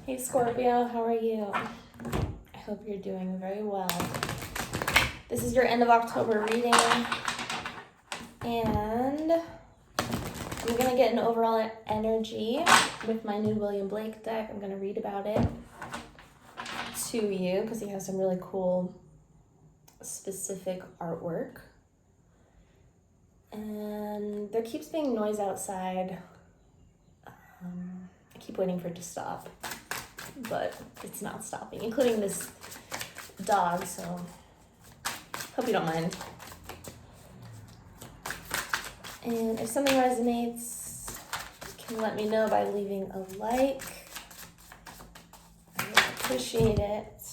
Hey Scorpio, how are you? I hope you're doing very well. This is your end of October reading, and I'm going to get an overall energy with my new William Blake deck. I'm going to read about it to you because he has some really cool specific artwork. And there keeps being noise outside. I keep waiting for it to stop, but it's not stopping, including this dog, so hope you don't mind. And if something resonates, you can let me know by leaving a like. I would appreciate it.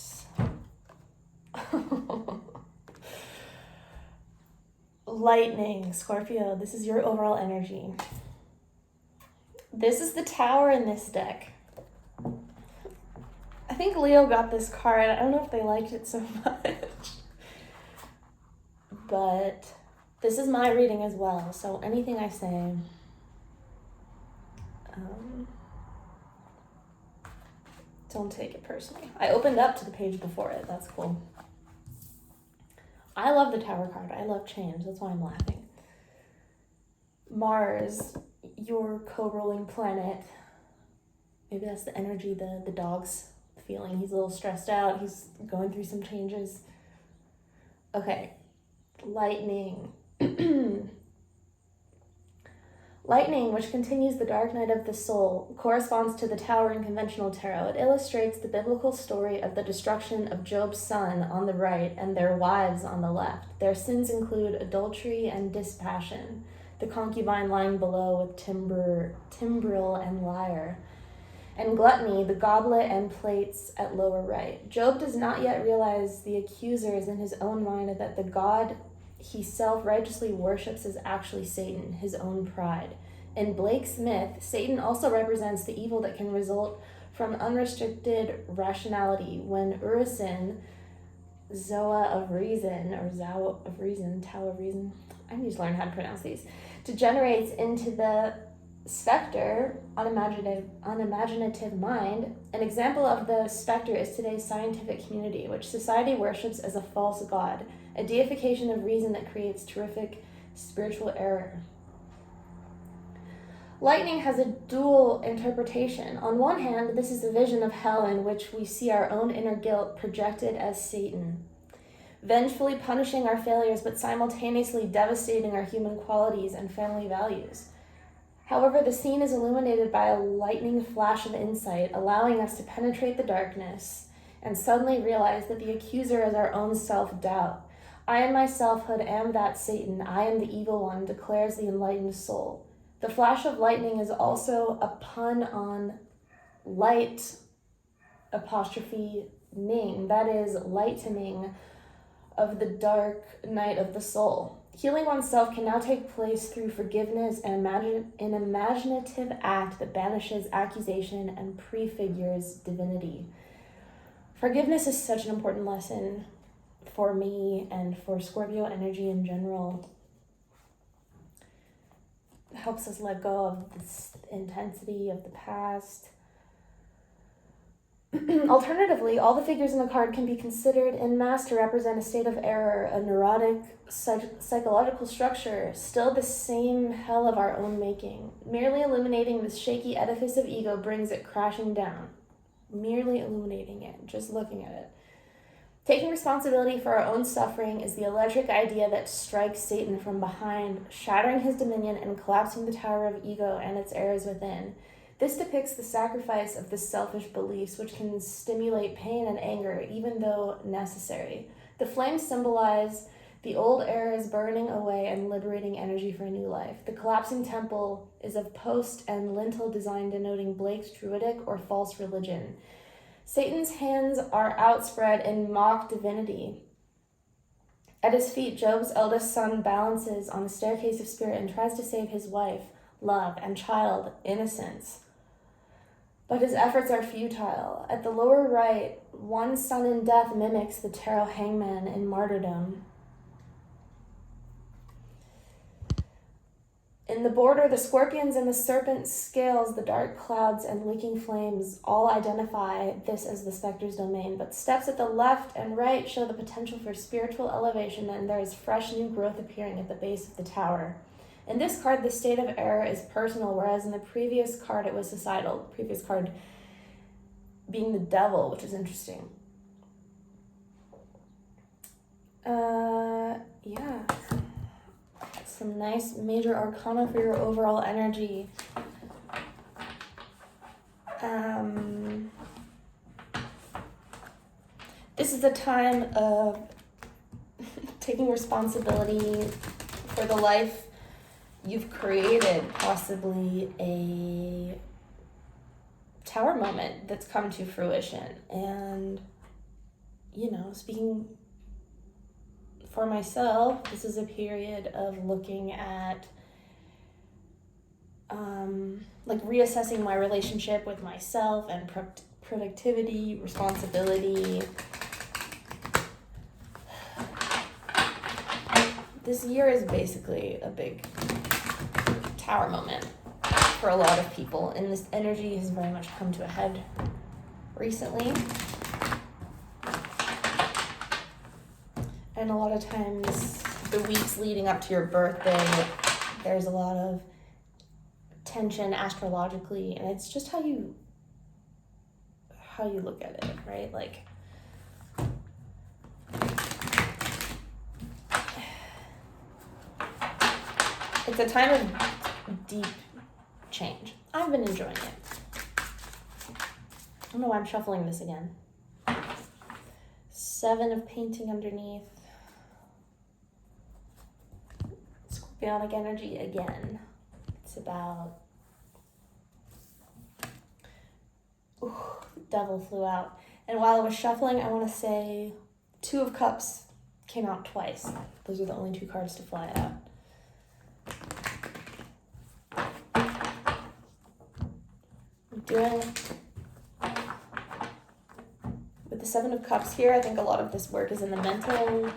Lightning, Scorpio, this is your overall energy. This is the Tower in this deck. I think Leo got this card. I don't know if they liked it so much. But this is my reading as well, so anything I say, don't take it personally. I opened up to the page before it. That's cool. I love the Tower card. I love change. That's why I'm laughing. Mars, your co-ruling planet. Maybe that's the energy the dog's feeling. He's a little stressed out. He's going through some changes. Okay. Lightning. Lightning, which continues the dark night of the soul, corresponds to the Tower in conventional tarot. It illustrates the biblical story of the destruction of Job's son on the right and their wives on the left. Their sins include adultery and dispassion, the concubine lying below with timbrel and lyre, and gluttony, the goblet and plates at lower right. Job does not yet realize the accuser is in his own mind that the God he self-righteously worships is actually Satan, his own pride. In Blake's myth, Satan also represents the evil that can result from unrestricted rationality when Urizen, Zoa of Reason, or Zao of Reason, Tao of Reason, I need to learn how to pronounce these, degenerates into the specter, unimaginative mind. An example of the specter is today's scientific community, which society worships as a false god, a deification of reason that creates terrific spiritual error. Lightning has a dual interpretation. On one hand, this is a vision of hell in which we see our own inner guilt projected as Satan, vengefully punishing our failures but simultaneously devastating our human qualities and family values. However, the scene is illuminated by a lightning flash of insight, allowing us to penetrate the darkness and suddenly realize that the accuser is our own self-doubt. I in my selfhood am that Satan, I am the evil one, declares the enlightened soul. The flash of lightning is also a pun on light apostrophe ning, that is, lightening of the dark night of the soul. Healing oneself can now take place through forgiveness and an imaginative act that banishes accusation and prefigures divinity. Forgiveness is such an important lesson for me and for Scorpio energy in general. It helps us let go of this intensity of the past. Alternatively, all the figures in the card can be considered en masse to represent a state of error, a neurotic psychological structure, still the same hell of our own making. Merely illuminating this shaky edifice of ego brings it crashing down. Merely illuminating it, just looking at it. Taking responsibility for our own suffering is the electric idea that strikes Satan from behind, shattering his dominion and collapsing the tower of ego and its errors within. This depicts the sacrifice of the selfish beliefs, which can stimulate pain and anger, even though necessary. The flames symbolize the old errors burning away and liberating energy for a new life. The collapsing temple is of post and lintel design denoting Blake's druidic or false religion. Satan's hands are outspread in mock divinity. At his feet, Job's eldest son balances on a staircase of spirit and tries to save his wife, love, and child, innocence. But his efforts are futile. At the lower right, one son in death mimics the tarot hangman in martyrdom. In the border, the scorpions and the serpent scales, the dark clouds and licking flames all identify this as the specter's domain, but steps at the left and right show the potential for spiritual elevation, and there is fresh new growth appearing at the base of the tower. In this card, the state of error is personal, whereas in the previous card it was societal. The previous card being the devil, which is interesting. Yeah. Some nice major arcana for your overall energy. This is a time of taking responsibility for the life you've created, possibly a tower moment that's come to fruition. And, you know, speaking for myself, this is a period of looking at like reassessing my relationship with myself and productivity, responsibility. This year is basically a big tower moment for a lot of people, and this energy has very much come to a head recently. And a lot of times, the weeks leading up to your birthday, there's a lot of tension astrologically, and it's just how you look at it, right? Like, it's a time of deep change. I've been enjoying it. I don't know why I'm shuffling this again. 7 of painting underneath. Scorpionic energy again. It's about... Ooh, the devil flew out. And while I was shuffling, I want to say 2 of Cups came out twice. Those are the only 2 cards to fly out. Doing with the 7 of Cups here, I think a lot of this work is in the mental,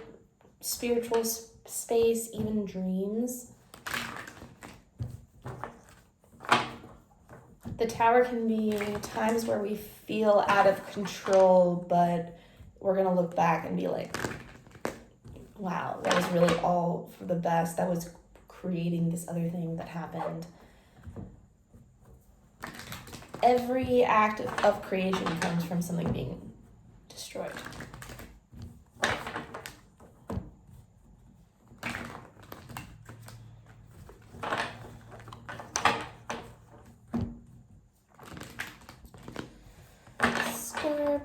spiritual space, even dreams. The Tower can be times where we feel out of control, but we're going to look back and be like, wow, that was really all for the best. That was creating this other thing that happened. Every act of creation comes from something being destroyed.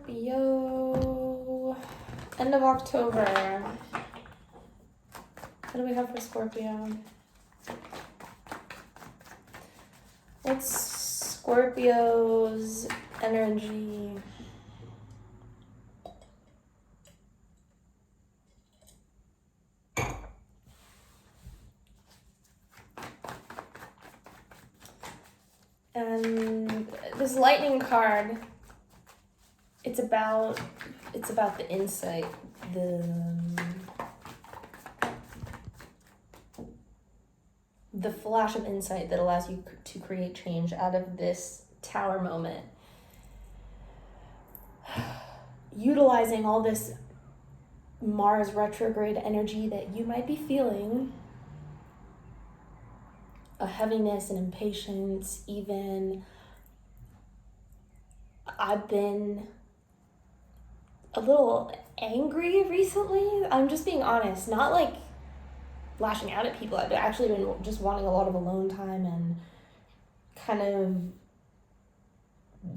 Scorpio. End of October. What do we have for Scorpio? What's Scorpio's energy? And this lightning card, it's about the insight, the flash of insight that allows you to create change out of this tower moment. Utilizing all this Mars retrograde energy that you might be feeling, a heaviness and impatience, even. I've been a little angry recently. I'm just being honest, not like lashing out at people. I've actually been just wanting a lot of alone time and kind of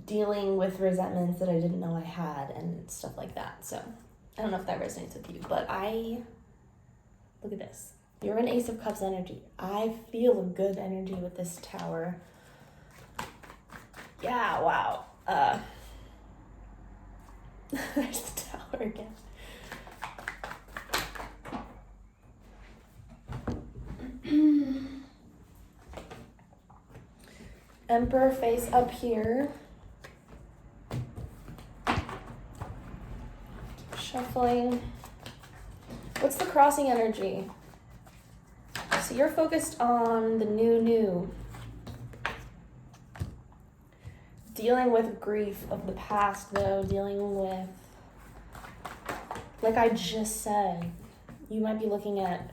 dealing with resentments that I didn't know I had and stuff like that. So I don't know if that resonates with you, but look at this. You're an Ace of Cups energy. I feel a good energy with this Tower. Yeah, wow. There's the Tower again. Emperor face up here. Shuffling. What's the crossing energy? So you're focused on the new. Dealing with grief of the past, though, dealing with, like I just said, you might be looking at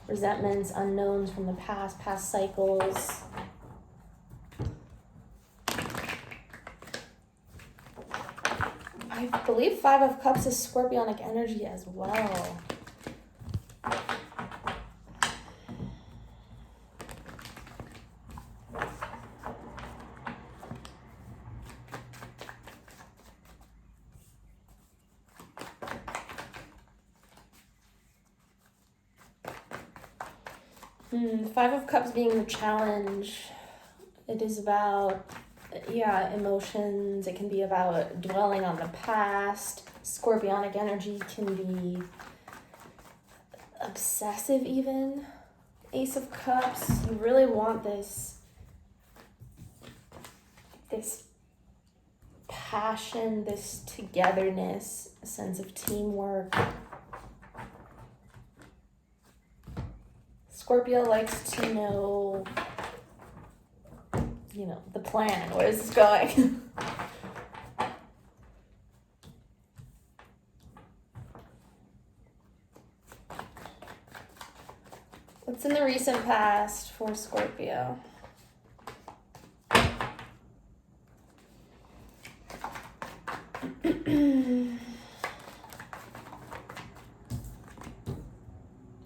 resentments, unknowns from the past cycles. I believe 5 of Cups is Scorpionic energy as well. 5 of Cups being the challenge. It is about, emotions. It can be about dwelling on the past. Scorpionic energy can be obsessive even. Ace of Cups, you really want this passion, this togetherness, a sense of teamwork. Scorpio likes to know, the plan. Where is this going? What's in the recent past for Scorpio?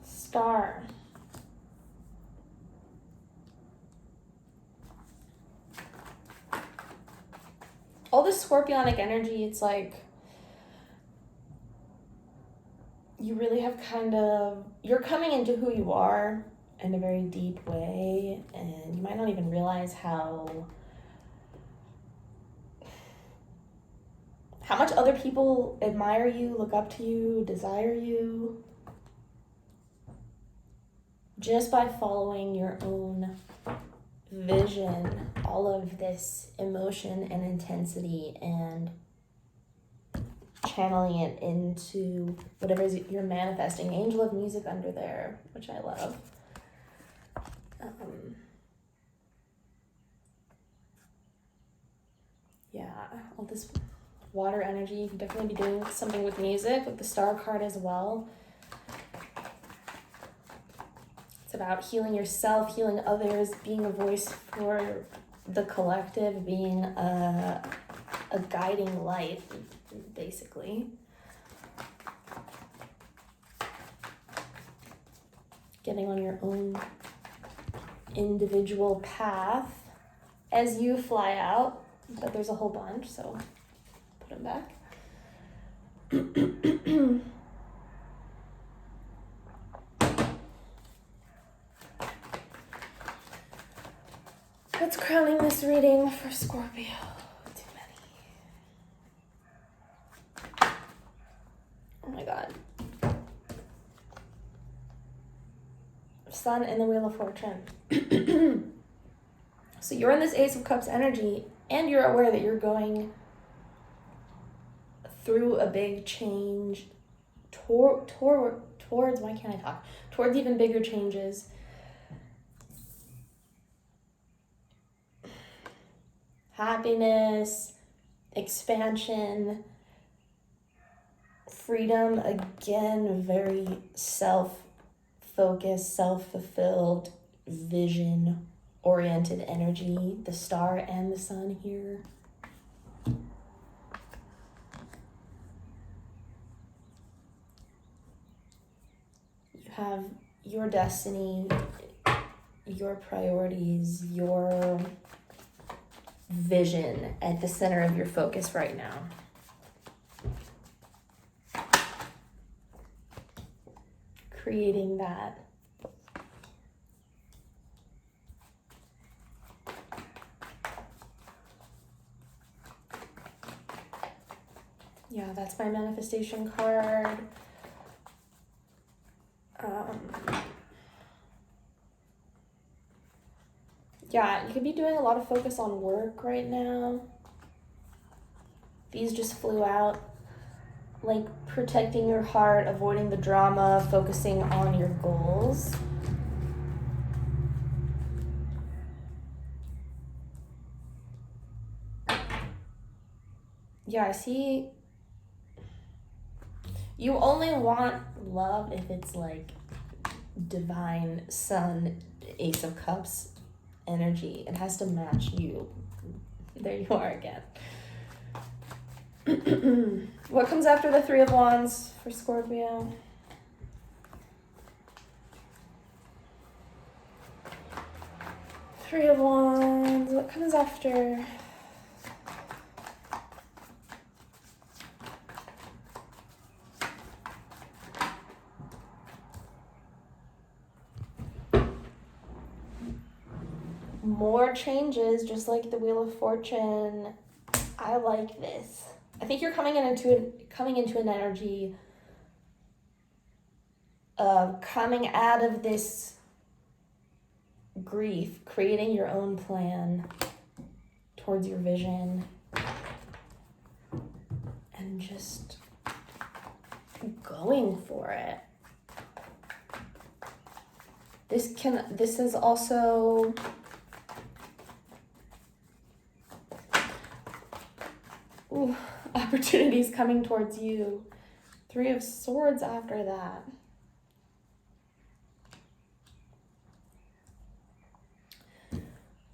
Star. All this Scorpionic energy, it's like you really have you're coming into who you are in a very deep way, and you might not even realize how much other people admire you, look up to you, desire you, just by following your own vision. All of this emotion and intensity and channeling it into whatever you're manifesting. Angel of Music under there, which I love. All this water energy. You can definitely be doing something with music, with the Star card as well. It's about healing yourself, healing others, being a voice for the collective, being a guiding light, basically. Getting on your own individual path as you fly out, but there's a whole bunch, so put them back. What's crowning this reading for Scorpio? Too many. Oh my god. Sun and the Wheel of Fortune. So you're in this Ace of Cups energy, and you're aware that you're going through a big change towards, why can't I talk? Towards even bigger changes. Happiness, expansion, freedom, again, very self-focused, self-fulfilled, vision-oriented energy. The Star and the Sun here. You have your destiny, your priorities, your vision at the center of your focus right now. Creating that. Yeah, that's my manifestation card. Yeah, you could be doing a lot of focus on work right now. These just flew out. like protecting your heart, avoiding the drama, focusing on your goals. Yeah, I see. You only want love if it's like divine sun, Ace of Cups energy. It has to match you. There you are again. What comes after the Three of Wands for Scorpio? Three of Wands. What comes after? More changes, just like the Wheel of Fortune. I like this. I think you're coming into an energy of coming out of this grief, creating your own plan towards your vision, and just going for it. This is also opportunities coming towards you. Three of Swords after that.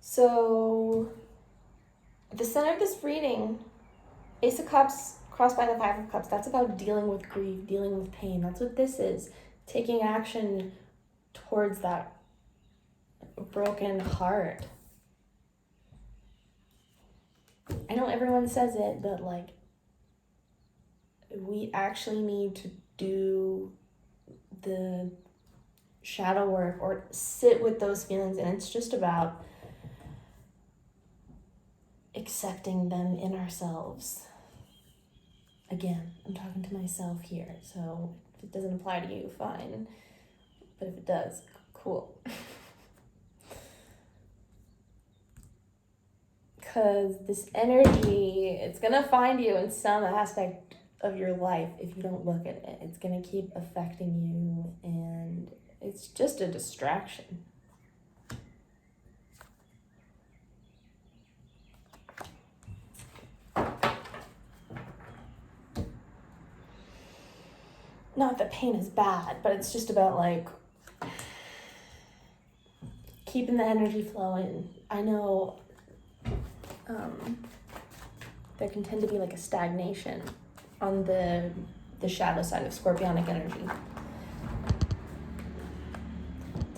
So, at the center of this reading, Ace of Cups crossed by the Five of Cups. That's about dealing with grief, dealing with pain. That's what this is. Taking action towards that broken heart. I know everyone says it, but like, we actually need to do the shadow work or sit with those feelings, and it's just about accepting them in ourselves. Again, I'm talking to myself here, so if it doesn't apply to you, fine. But if it does, cool. Because this energy, it's going to find you in some aspect of your life if you don't look at it. It's going to keep affecting you, and it's just a distraction. Not that pain is bad, but it's just about like keeping the energy flowing. I know there can tend to be like a stagnation on the shadow side of Scorpionic energy.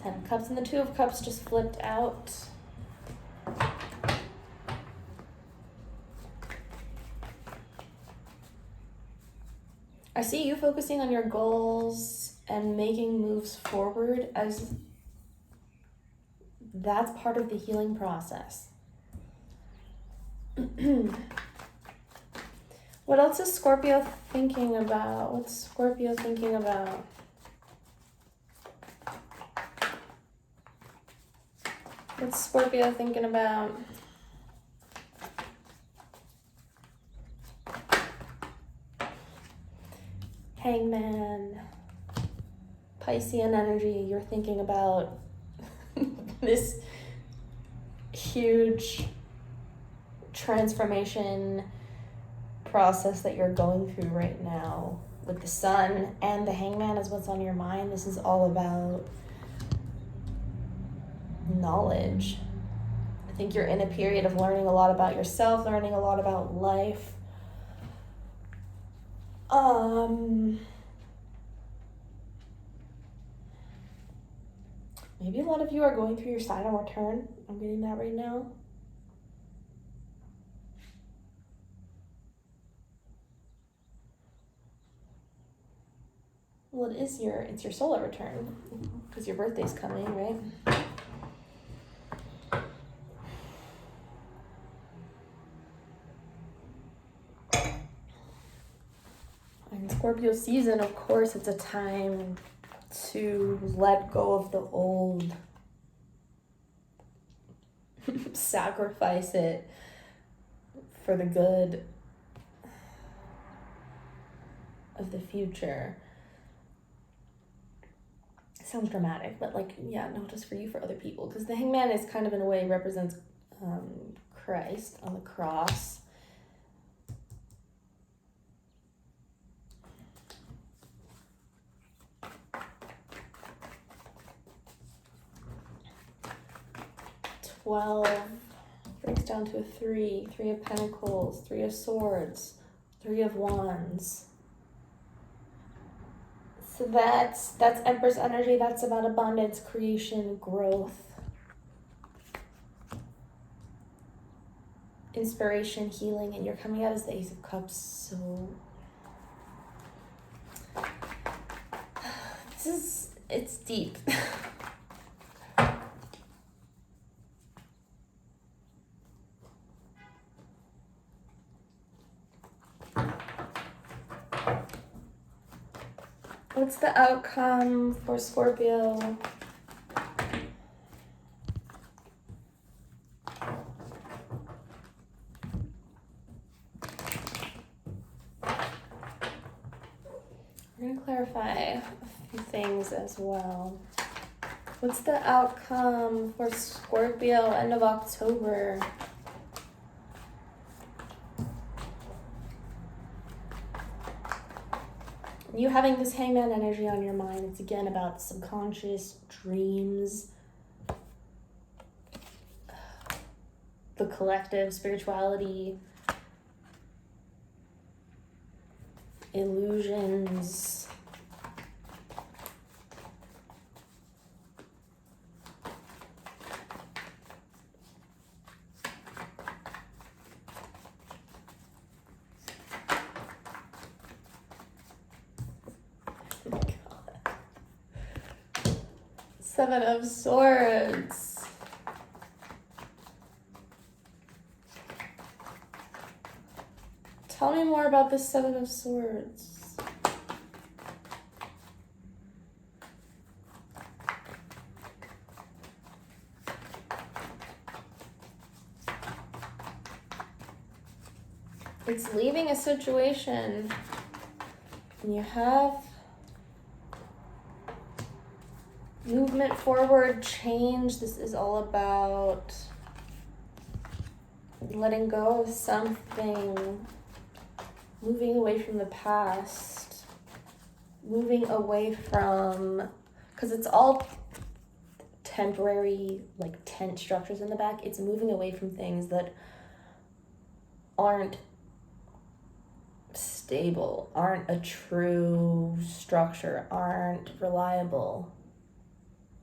Ten of Cups and the Two of Cups just flipped out. I see you focusing on your goals and making moves forward, as that's part of the healing process. What else is Scorpio thinking about? What's Scorpio thinking about? What's Scorpio thinking about? Hangman, Piscean energy, you're thinking about this huge transformation process that you're going through right now with the Sun, and the Hangman is what's on your mind. This is all about knowledge. I think you're in a period of learning a lot about yourself, learning a lot about life. Maybe a lot of you are going through your Saturn return. I'm getting that right now. Well, it's your solar return because your birthday's coming, right? And Scorpio season, of course, it's a time to let go of the old, sacrifice it for the good. of the future. It sounds dramatic, but like, yeah, not just for you, for other people. Because the hangman is kind of, in a way, represents Christ on the cross. Twelve breaks down to a 3. 3 of Pentacles, 3 of Swords, 3 of Wands. So that's Empress energy. That's about abundance, creation, growth, inspiration, healing, and you're coming out as the Ace of Cups. So it's deep. What's the outcome for Scorpio? We're going to clarify a few things as well. What's the outcome for Scorpio end of October? You having this hangman energy on your mind, it's again about subconscious dreams, the collective, spirituality, illusions. Seven of Swords. Tell me more about this Seven of Swords. It's leaving a situation, and you have movement forward, change. This is all about letting go of something, moving away from the past, moving away from, because it's all temporary, like tent structures in the back. It's moving away from things that aren't stable, aren't a true structure, aren't reliable,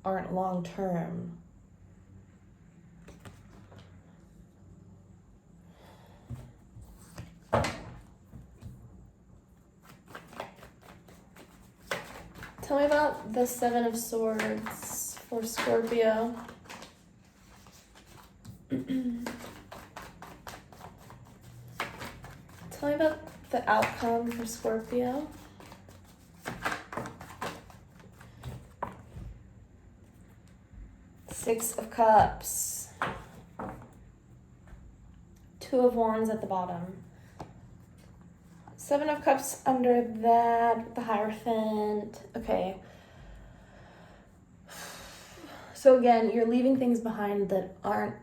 aren't long-term. Tell me about the Seven of Swords for Scorpio. Tell me about the outcome for Scorpio. Six of Cups. Two of Wands at the bottom. Seven of Cups under that, the Hierophant. Okay. So again, you're leaving things behind that aren't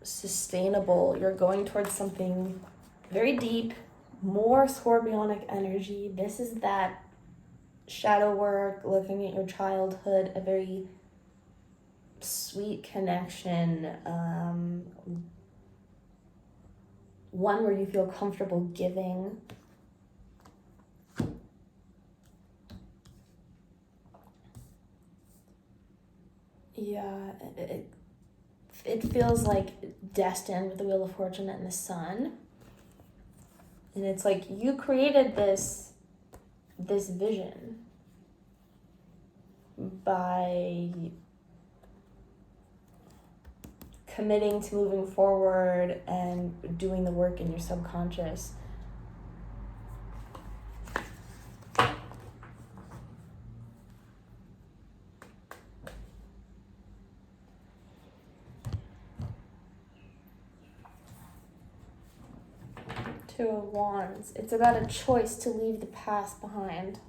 sustainable. You're going towards something very deep, more Scorpionic energy. This is that shadow work, looking at your childhood, a very sweet connection, one where you feel comfortable giving. Yeah, it feels like destined with the Wheel of Fortune and the Sun. And it's like you created this vision by committing to moving forward and doing the work in your subconscious. Two of Wands. It's about a choice to leave the past behind.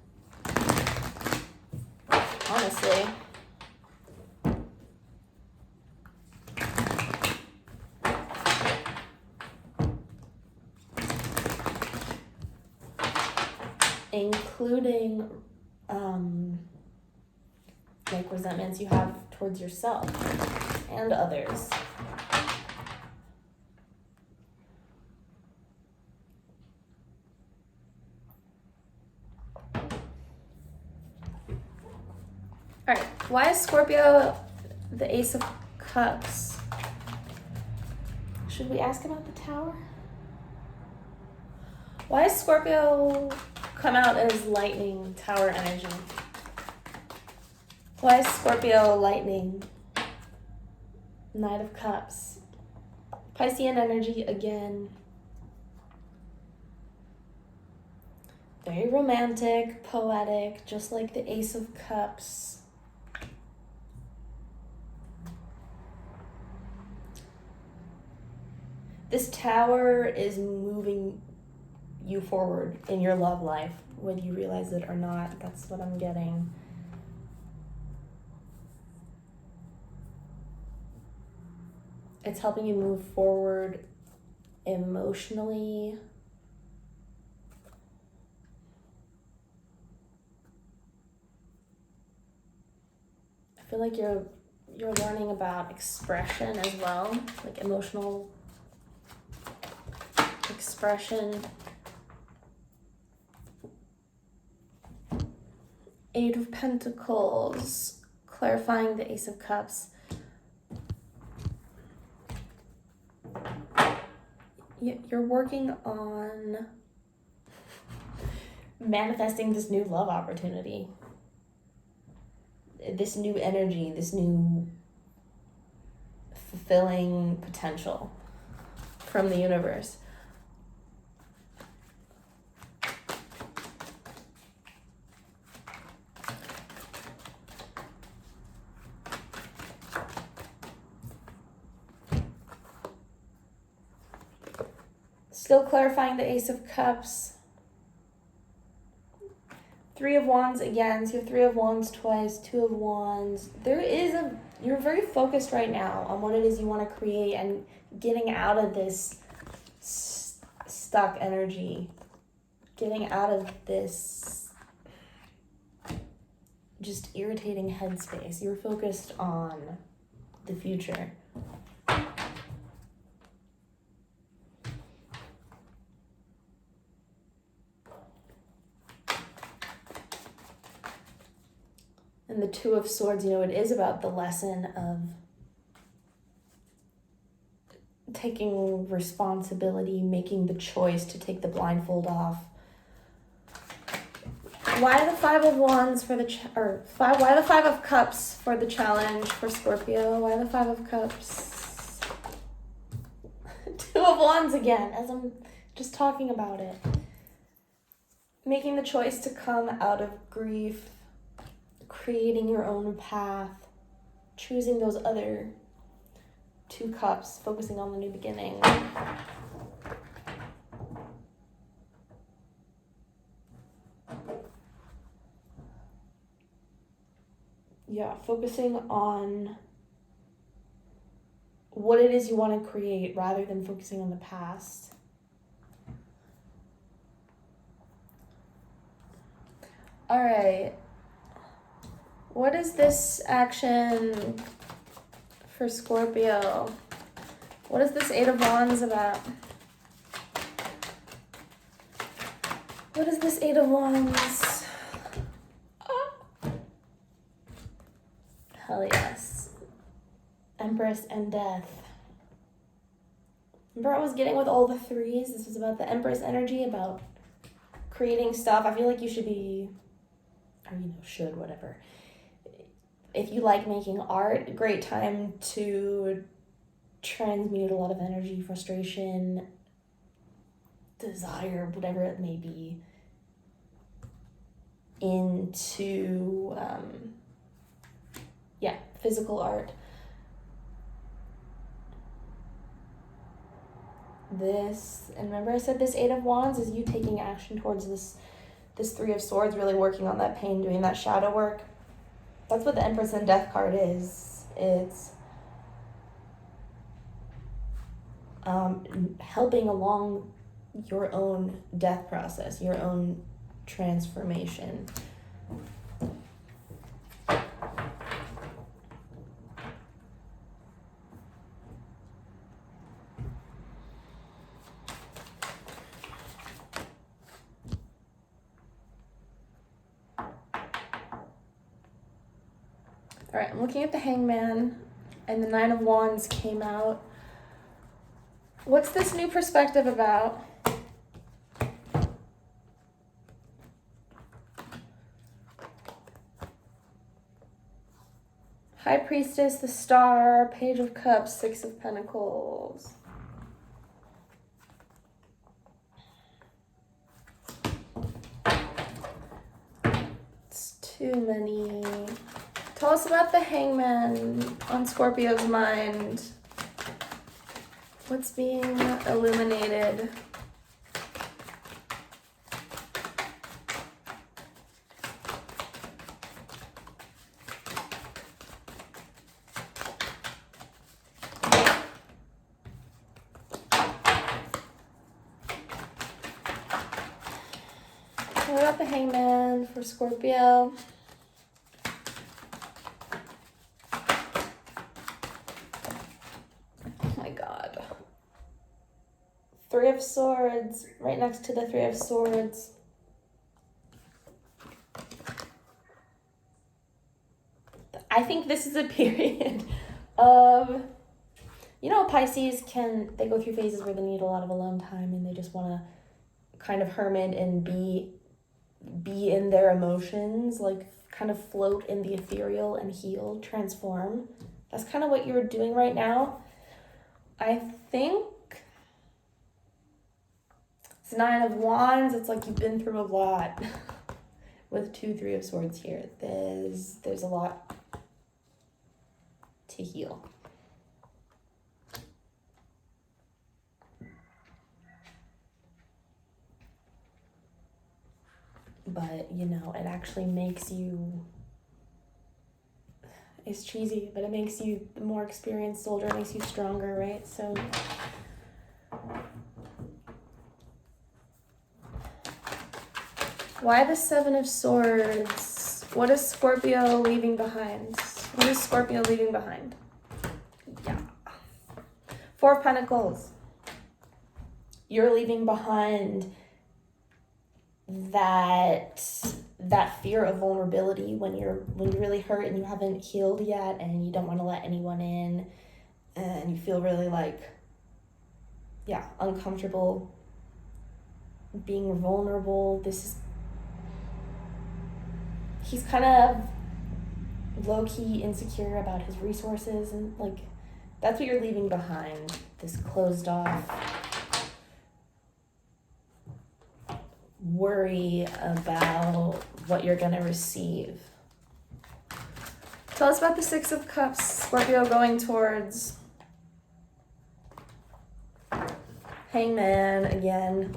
Honestly. Including like resentments you have towards yourself and others. All right, why is Scorpio the Ace of Cups? Should we ask about the Tower? Why is Scorpio come out as lightning, Tower energy? Why is Scorpio lightning, Knight of Cups? Piscean energy again. Very romantic, poetic, just like the Ace of Cups. This Tower is moving you forward in your love life, whether you realize it or not. That's what I'm getting. It's helping you move forward emotionally. I feel like you're learning about expression as well, like emotional expression. Eight of Pentacles, clarifying the Ace of Cups. You're working on manifesting this new love opportunity, this new energy, this new fulfilling potential from the universe. Still clarifying the Ace of Cups. Three of Wands again. So you have Three of Wands twice, Two of Wands. You're very focused right now on what it is you want to create and getting out of this stuck energy. Getting out of this just irritating headspace. You're focused on the future. And the Two of Swords, it is about the lesson of taking responsibility, making the choice to take the blindfold off. Why the Five of Wands for why the Five of Cups for the challenge for Scorpio? Why the Five of Cups? Two of Wands again, as I'm just talking about it. Making the choice to come out of grief, creating your own path, choosing those other two cups, focusing on the new beginning. Yeah, focusing on what it is you want to create rather than focusing on the past. All right. What is this action for Scorpio? What is this Eight of Wands about? What is this Eight of Wands? Oh. Hell yes. Empress and Death. Remember I was getting with all the threes? This was about the Empress energy, about creating stuff. I feel like you should be, or should, whatever. If you like making art, great time to transmute a lot of energy, frustration, desire, whatever it may be, into physical art. this, and remember I said this Eight of Wands is you taking action towards this Three of Swords, really working on that pain, doing that shadow work. That's what the Empress and Death card is. It's helping along your own death process, your own transformation. All right, I'm looking at the Hangman, and the Nine of Wands came out. What's this new perspective about? High Priestess, the Star, Page of Cups, Six of Pentacles. It's too many. Tell us about the Hangman on Scorpio's mind. What's being illuminated? What about the Hangman for Scorpio? Three of Swords, right next to the Three of Swords. I think this is a period of, Pisces they go through phases where they need a lot of alone time and they just want to kind of hermit and be in their emotions, like kind of float in the ethereal and heal, transform. That's kind of what you're doing right now. I think it's Nine of Wands. It's like you've been through a lot with Three of Swords here. There's a lot to heal. But, it actually makes you, it's cheesy, but it makes you the more experienced soldier, it makes you stronger, right? So why the Seven of Swords? What is Scorpio leaving behind? What is Scorpio leaving behind? Yeah. Four of Pentacles. You're leaving behind that fear of vulnerability when you're really hurt and you haven't healed yet and you don't want to let anyone in and you feel really uncomfortable being vulnerable. He's kind of low-key insecure about his resources and that's what you're leaving behind, this closed off worry about what you're going to receive. Tell us about the Six of Cups, Scorpio going towards Hangman again.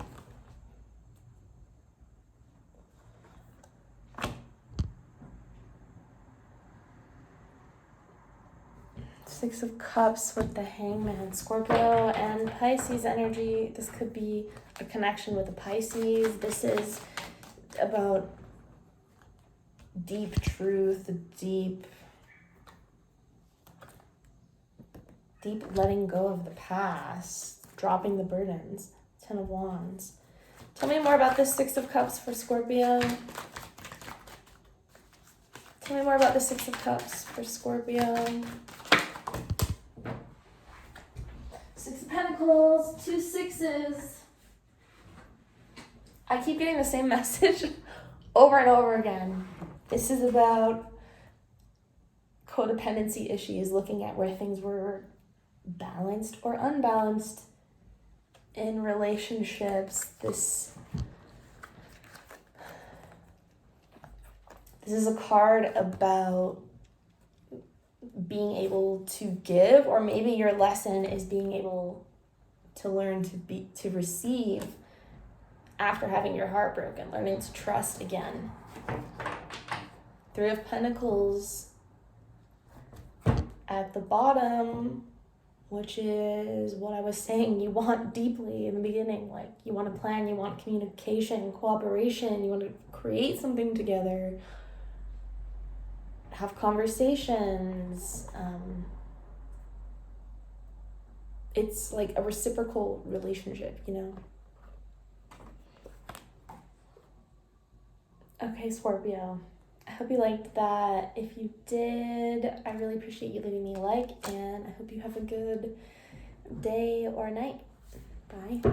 Six of Cups with the Hangman, Scorpio and Pisces energy. This could be a connection with the Pisces. This is about deep truth, deep letting go of the past, dropping the burdens. Ten of Wands. Tell me more about this Six of Cups for Scorpio. Tell me more about the Six of Cups for Scorpio. Six of Pentacles, two sixes. I keep getting the same message over and over again. This is about codependency issues, looking at where things were balanced or unbalanced in relationships. This is a card about being able to give, or maybe your lesson is being able to learn to receive after having your heart broken, learning to trust again. Three of Pentacles at the bottom, which is what I was saying you want deeply in the beginning. Like, you want to plan, you want communication, cooperation, you want to create something together, have conversations. It's like a reciprocal relationship, you know? Okay, Scorpio. I hope you liked that. If you did, I really appreciate you leaving me a like, and I hope you have a good day or night. Bye.